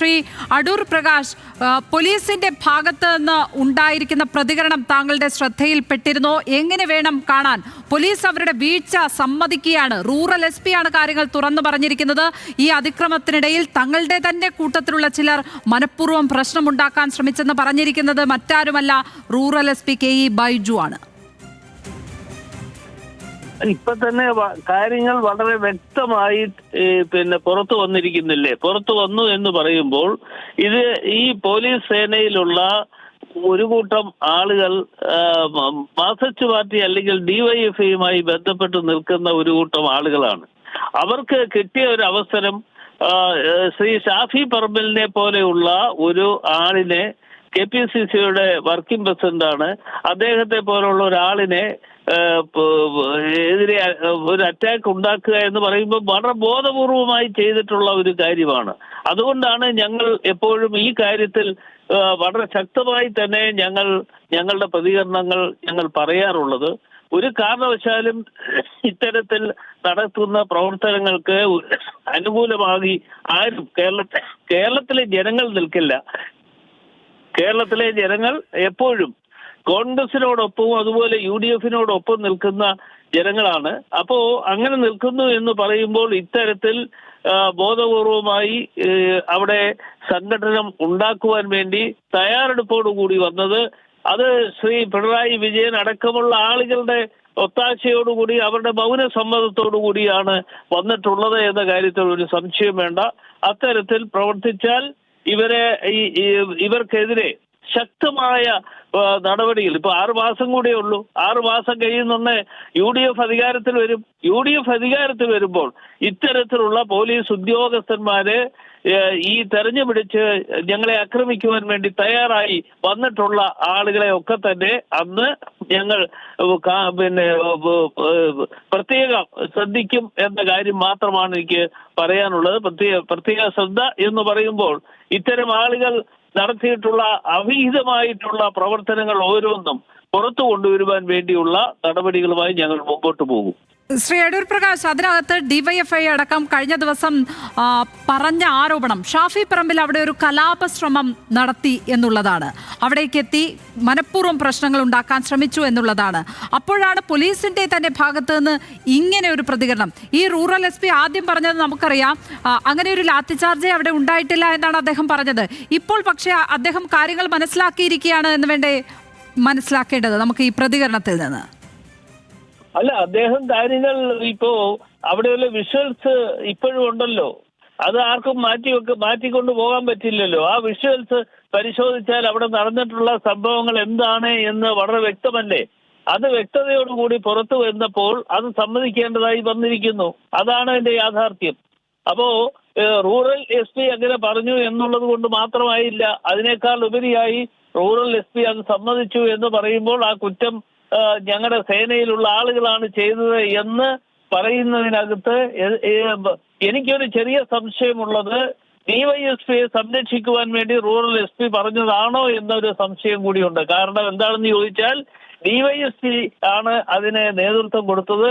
ശ്രീ അടൂർ പ്രകാശ്, പോലീസിന്റെ ഭാഗത്ത് നിന്ന് ഉണ്ടായിരിക്കുന്ന പ്രതികരണം താങ്കളുടെ ശ്രദ്ധയിൽപ്പെട്ടിരുന്നോ? എങ്ങനെ വേണം കാണാൻ? പോലീസ് അവരുടെ വീഴ്ച സമ്മതിക്കുകയാണ്. റൂറൽ SP ആണ് കാര്യങ്ങൾ തുറന്നു പറഞ്ഞിരിക്കുന്നത്. ഈ അതിക്രമത്തിനിടയിൽ തങ്ങളുടെ തന്നെ കൂട്ടത്തിലുള്ള ചിലർ മനഃപൂർവ്വം പ്രശ്നമുണ്ടാക്കാൻ ശ്രമിച്ചെന്ന് പറഞ്ഞിരിക്കുന്നത് മറ്റാരുമല്ല, റൂറൽ SP KE ബൈജു ആണ്. ഇപ്പൊ തന്നെ കാര്യങ്ങൾ വളരെ വ്യക്തമായി പുറത്തു വന്നിരിക്കുന്നില്ലേ? പുറത്തു വന്നു എന്ന് പറയുമ്പോൾ ഇത് ഈ പോലീസ് സേനയിലുള്ള ഒരു കൂട്ടം ആളുകൾ മാർക്സിസ്റ്റ് പാർട്ടി അല്ലെങ്കിൽ DYFIയുമായി ബന്ധപ്പെട്ട് നിൽക്കുന്ന ഒരു കൂട്ടം ആളുകളാണ്. അവർക്ക് കിട്ടിയ ഒരു അവസരം ശ്രീ ഷാഫി പറമ്പലിനെ പോലെയുള്ള ഒരു ആളിനെ, KPCCയുടെ വർക്കിംഗ് പ്രസിഡന്റാണ്, അദ്ദേഹത്തെ പോലുള്ള ഒരാളിനെ എതിരെ ഒരു അറ്റാക്ക് ഉണ്ടാക്കുക എന്ന് പറയുമ്പോൾ വളരെ ബോധപൂർവമായി ചെയ്തിട്ടുള്ള ഒരു കാര്യമാണ്. അതുകൊണ്ടാണ് ഞങ്ങൾ എപ്പോഴും ഈ കാര്യത്തിൽ വളരെ ശക്തമായി തന്നെ ഞങ്ങളുടെ പ്രതികരണങ്ങൾ ഞങ്ങൾ പറയാറുള്ളത്. ഒരു കാരണവശാലും ഇത്തരത്തിൽ നടത്തുന്ന പ്രവർത്തനങ്ങൾക്ക് അനുകൂലമായി ആരും കേരളത്തിലെ ജനങ്ങൾ നിൽക്കില്ല. കേരളത്തിലെ ജനങ്ങൾ എപ്പോഴും കോൺഗ്രസിനോടൊപ്പവും അതുപോലെ UDFിനോടൊപ്പം നിൽക്കുന്ന ജനങ്ങളാണ്. അപ്പോ അങ്ങനെ നിൽക്കുന്നു എന്ന് പറയുമ്പോൾ ഇത്തരത്തിൽ ബോധപൂർവമായി അവിടെ സംഘടന ഉണ്ടാക്കുവാൻ വേണ്ടി തയ്യാറെടുപ്പോടുകൂടി വന്നത്, അത് ശ്രീ പിണറായി വിജയൻ അടക്കമുള്ള ആളുകളുടെ ഒത്താശയോടുകൂടി അവരുടെ മൗന സമ്മതത്തോടുകൂടിയാണ് വന്നിട്ടുള്ളത് എന്ന കാര്യത്തിൽ ഒരു സംശയം വേണ്ട. അത്തരത്തിൽ പ്രവർത്തിച്ചാൽ ഇവർക്കെതിരെ ശക്തമായ നടപടികൾ, ഇപ്പൊ 6 മാസം കൂടെ ഉള്ളൂ. 6 മാസം കഴിയുന്ന UDF അധികാരത്തിൽ വരും. UDF അധികാരത്തിൽ വരുമ്പോൾ ഇത്തരത്തിലുള്ള പോലീസ് ഉദ്യോഗസ്ഥന്മാര് ഈ തെരഞ്ഞു പിടിച്ച് ഞങ്ങളെ ആക്രമിക്കുവാൻ വേണ്ടി തയ്യാറായി വന്നിട്ടുള്ള ആളുകളെ ഒക്കെ തന്നെ അന്ന് ഞങ്ങൾ പ്രത്യേകം ശ്രദ്ധിക്കും എന്ന കാര്യം മാത്രമാണ് എനിക്ക് പറയാനുള്ളത്. പ്രത്യേക ശ്രദ്ധ എന്ന് പറയുമ്പോൾ ഇത്തരം ആളുകൾ നടത്തിയിട്ടുള്ള അവിഹിതമായിട്ടുള്ള പ്രവർത്തനങ്ങൾ ഓരോന്നും പുറത്തു കൊണ്ടുവരുവാൻ വേണ്ടിയുള്ള നടപടികളുമായി ഞങ്ങൾ മുമ്പോട്ട് പോകും. ശ്രീ അടൂർ പ്രകാശ്, അതിനകത്ത് DYFI അടക്കം കഴിഞ്ഞ ദിവസം പറഞ്ഞ ആരോപണം ഷാഫി പറമ്പിൽ അവിടെ ഒരു കലാപശ്രമം നടത്തി എന്നുള്ളതാണ്. അവിടേക്കെത്തി മനഃപൂർവ്വം പ്രശ്നങ്ങൾ ഉണ്ടാക്കാൻ ശ്രമിച്ചു എന്നുള്ളതാണ്. അപ്പോഴാണ് പോലീസിന്റെ തന്നെ ഭാഗത്ത് നിന്ന് ഇങ്ങനെ ഒരു പ്രതികരണം. ഈ റൂറൽ SP ആദ്യം പറഞ്ഞത് നമുക്കറിയാം, അങ്ങനെ ഒരു ലാത്തിചാർജ് അവിടെ ഉണ്ടായിട്ടില്ല എന്നാണ് അദ്ദേഹം പറഞ്ഞത്. ഇപ്പോൾ പക്ഷേ അദ്ദേഹം കാര്യങ്ങൾ മനസ്സിലാക്കിയിരിക്കുകയാണ് എന്ന് വേണ്ടേ മനസ്സിലാക്കേണ്ടത് നമുക്ക് ഈ പ്രതികരണത്തിൽ നിന്ന്? അല്ല, അദ്ദേഹം കാര്യങ്ങൾ ഇപ്പോ അവിടെയുള്ള വിഷ്വൽസ് ഇപ്പോഴും ഉണ്ടല്ലോ, അത് ആർക്കും മാറ്റിക്കൊണ്ട് പോകാൻ പറ്റില്ലല്ലോ. ആ വിഷ്വൽസ് പരിശോധിച്ചാൽ അവിടെ നടന്നിട്ടുള്ള സംഭവങ്ങൾ എന്താണ് എന്ന് വളരെ വ്യക്തമല്ലേ? അത് വ്യക്തതയോടുകൂടി പുറത്തു വന്നപ്പോൾ അത് സമ്മതിക്കേണ്ടതായി വന്നിരിക്കുന്നു. അതാണ് അതിന്റെ യാഥാർത്ഥ്യം. അപ്പോ റൂറൽ SP അങ്ങനെ പറഞ്ഞു എന്നുള്ളത് കൊണ്ട് മാത്രമായില്ല, അതിനേക്കാൾ ഉപരിയായി റൂറൽ SP അത് സമ്മതിച്ചു എന്ന് പറയുമ്പോൾ ആ കുറ്റം ഞങ്ങളുടെ സേനയിലുള്ള ആളുകളാണ് ചെയ്തത് എന്ന് പറയുന്നതിനകത്ത് എനിക്കൊരു ചെറിയ സംശയമുള്ളത്, DYFIയെ സംരക്ഷിക്കുവാൻ വേണ്ടി റൂറൽ SP പറഞ്ഞതാണോ എന്നൊരു സംശയം കൂടിയുണ്ട്. കാരണം എന്താണെന്ന് ചോദിച്ചാൽ DYFI ആണ് അതിന് നേതൃത്വം കൊടുത്തത്.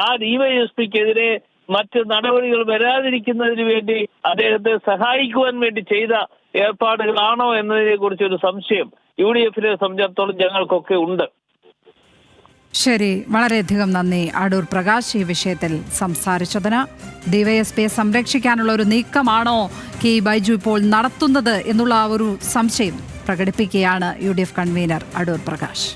ആ DYFIക്കെതിരെ മറ്റ് നടപടികൾ വരാതിരിക്കുന്നതിന് വേണ്ടി അദ്ദേഹത്തെ സഹായിക്കുവാൻ വേണ്ടി ചെയ്ത ഏർപ്പാടുകളാണോ എന്നതിനെ കുറിച്ചൊരു സംശയം UDFിനെ സംബന്ധിച്ചിടത്തോളം ഞങ്ങൾക്കൊക്കെ ഉണ്ട്. ശരി, വളരെയധികം നന്ദി അടൂർ പ്രകാശ് ഈ വിഷയത്തിൽ സംസാരിച്ചതിന്. DYFIയെ സംരക്ഷിക്കാനുള്ള ഒരു നീക്കമാണോ KE ബൈജു ഇപ്പോൾ നടത്തുന്നത് എന്നുള്ള ഒരു സംശയം പ്രകടിപ്പിക്കുകയാണ് UDF കൺവീനർ അടൂർ പ്രകാശ്.